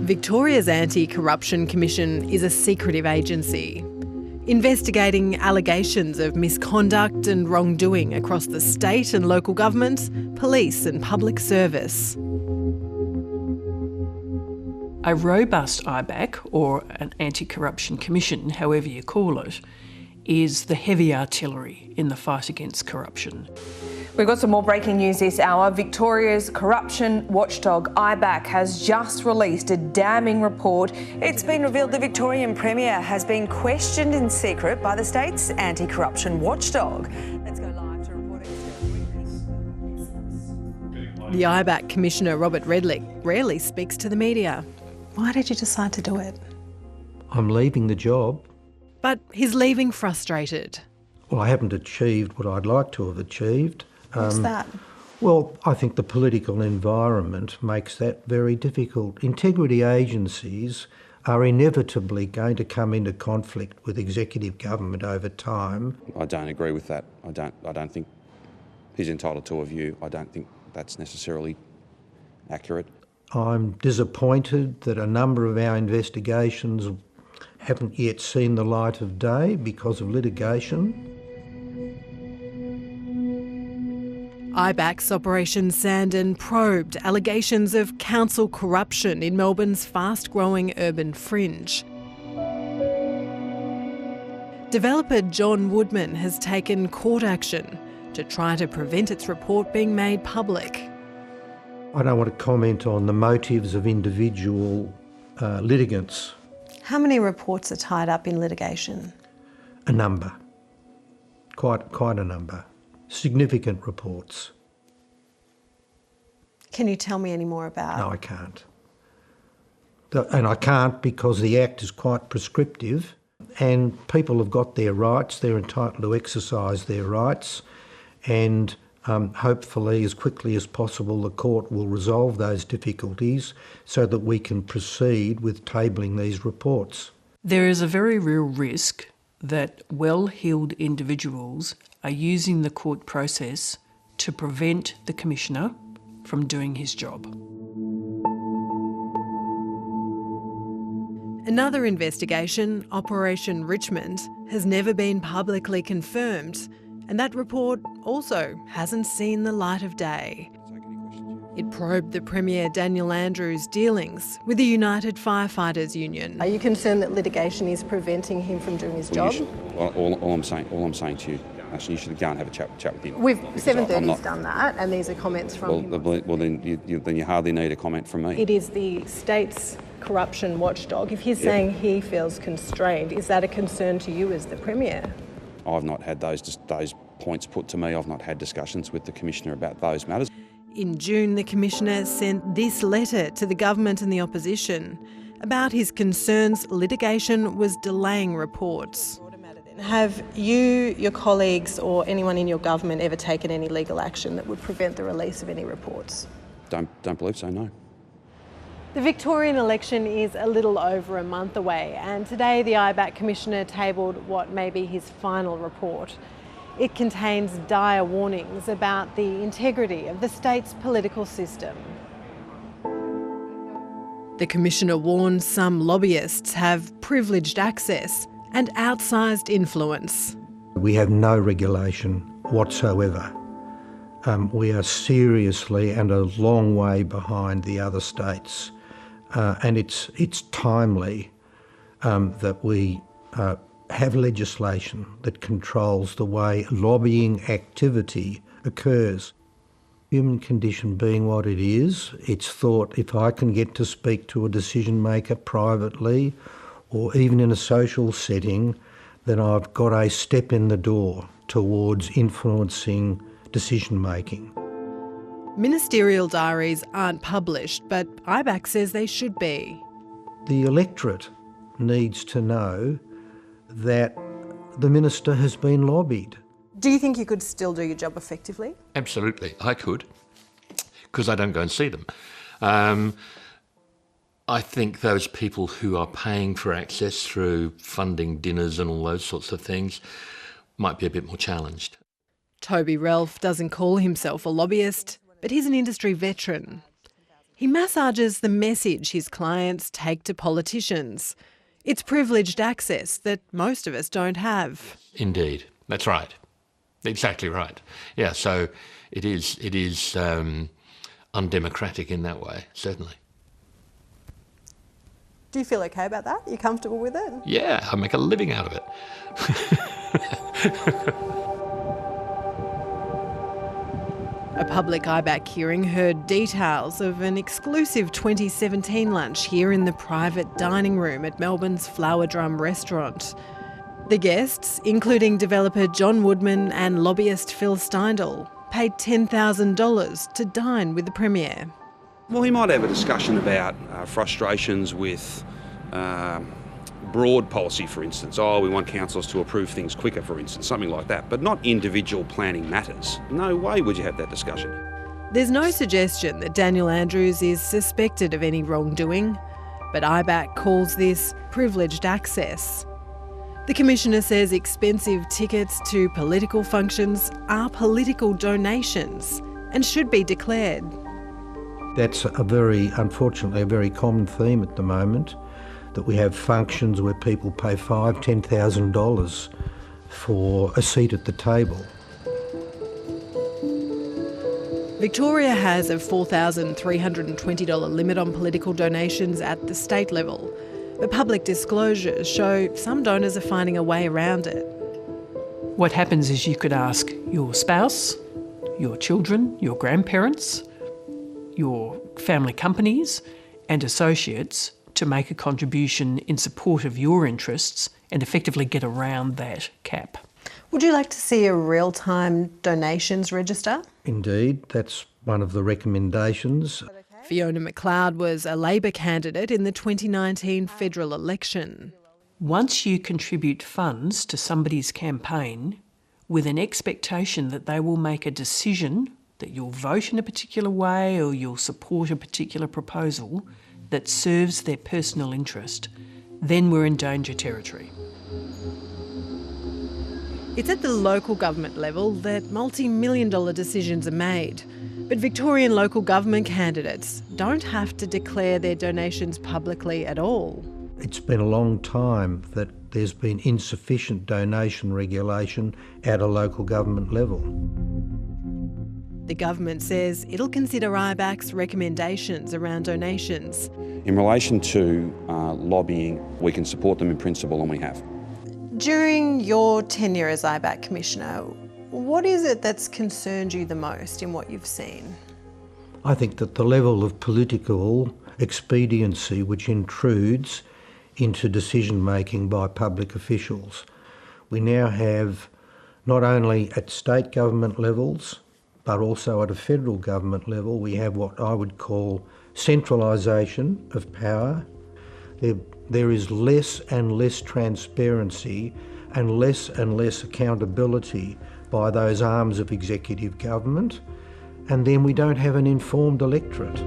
Victoria's Anti-Corruption Commission is a secretive agency, investigating allegations of misconduct and wrongdoing across the state and local government, police and public service. A robust IBAC, or an anti-corruption commission, however you call it, is the heavy artillery in the fight against corruption. We've got some more breaking news this hour. Victoria's corruption watchdog IBAC has just released a damning report. It's been revealed the Victorian Premier has been questioned in secret by the state's anti-corruption watchdog. Let's go live to reporting. The IBAC Commissioner Robert Redlich rarely speaks to the media. Why did you decide to do it? I'm leaving the job. But he's leaving frustrated. Well, I haven't achieved what I'd like to have achieved. What's that? Well, I think the political environment makes that very difficult. Integrity agencies are inevitably going to come into conflict with executive government over time. I don't agree with that. I don't think he's entitled to a view. I don't think that's necessarily accurate. I'm disappointed that a number of our investigations haven't yet seen the light of day because of litigation. IBAC's Operation Sandon probed allegations of council corruption in Melbourne's fast-growing urban fringe. Developer John Woodman has taken court action to try to prevent its report being made public. I don't want to comment on the motives of individual litigants. How many reports are tied up in litigation? A number. Quite a number. Significant reports. Can you tell me any more about? No, I can't. And I can't because the Act is quite prescriptive and people have got their rights, they're entitled to exercise their rights, and hopefully as quickly as possible the court will resolve those difficulties so that we can proceed with tabling these reports. There is a very real risk that well-heeled individuals are using the court process to prevent the Commissioner from doing his job. Another investigation, Operation Richmond, has never been publicly confirmed, and that report also hasn't seen the light of day. It probed the Premier Daniel Andrews' dealings with the United Firefighters Union. Are you concerned that litigation is preventing him from doing his job? All I'm saying to you, Ashlynne, you should go and have a chat with him. 7:30's done that, and these are comments from him. Well, then you hardly need a comment from me. It is the state's corruption watchdog. If he's saying he feels constrained, is that a concern to you as the Premier? I've not had those points put to me. I've not had discussions with the Commissioner about those matters. In June, the Commissioner sent this letter to the government and the opposition about his concerns litigation was delaying reports. Have you, your colleagues or anyone in your government ever taken any legal action that would prevent the release of any reports? Don't believe so, no. The Victorian election is a little over a month away, and today the IBAC Commissioner tabled what may be his final report. It contains dire warnings about the integrity of the state's political system. The Commissioner warns some lobbyists have privileged access and outsized influence. We have no regulation whatsoever. We are seriously and a long way behind the other states. And it's timely that we have legislation that controls the way lobbying activity occurs. Human condition being what it is, it's thought if I can get to speak to a decision maker privately or even in a social setting, then I've got a step in the door towards influencing decision making. Ministerial diaries aren't published, but IBAC says they should be. The electorate needs to know that the minister has been lobbied. Do you think you could still do your job effectively? Absolutely, I could, because I don't go and see them. I think those people who are paying for access through funding dinners and all those sorts of things might be a bit more challenged. Toby Ralph doesn't call himself a lobbyist. but he's an industry veteran. He massages the message his clients take to politicians. It's privileged access that most of us don't have. Indeed, that's right. Exactly right. Yeah, so it is undemocratic in that way, certainly. Do you feel okay about that? Are you comfortable with it? Yeah, I make a living out of it. A public IBAC hearing heard details of an exclusive 2017 lunch here in the private dining room at Melbourne's Flower Drum restaurant. The guests, including developer John Woodman and lobbyist Phil Steindl, paid $10,000 to dine with the Premier. Well, he might have a discussion about frustrations with broad policy, for instance. Oh, we want councils to approve things quicker, for instance, something like that, but not individual planning matters. No way would you have that discussion. There's no suggestion that Daniel Andrews is suspected of any wrongdoing, but IBAC calls this privileged access. The Commissioner says expensive tickets to political functions are political donations and should be declared. That's unfortunately a very common theme at the moment, that we have functions where people pay $5,000, $10,000 for a seat at the table. Victoria has a $4,320 limit on political donations at the state level, but public disclosures show some donors are finding a way around it. What happens is you could ask your spouse, your children, your grandparents, your family companies and associates to make a contribution in support of your interests and effectively get around that cap. Would you like to see a real-time donations register? Indeed, that's one of the recommendations. Fiona McLeod was a Labor candidate in the 2019 federal election. Once you contribute funds to somebody's campaign with an expectation that they will make a decision that you'll vote in a particular way or you'll support a particular proposal that serves their personal interest, then we're in danger territory. It's at the local government level that multi-million-dollar decisions are made. But Victorian local government candidates don't have to declare their donations publicly at all. It's been a long time that there's been insufficient donation regulation at a local government level. The government says it'll consider IBAC's recommendations around donations. In relation to lobbying, we can support them in principle, and we have. During your tenure as IBAC Commissioner, what is it that's concerned you the most in what you've seen? I think that the level of political expediency which intrudes into decision making by public officials. We now have, not only at state government levels, but also at a federal government level, we have what I would call centralisation of power. There is less and less transparency and less accountability by those arms of executive government, and then we don't have an informed electorate.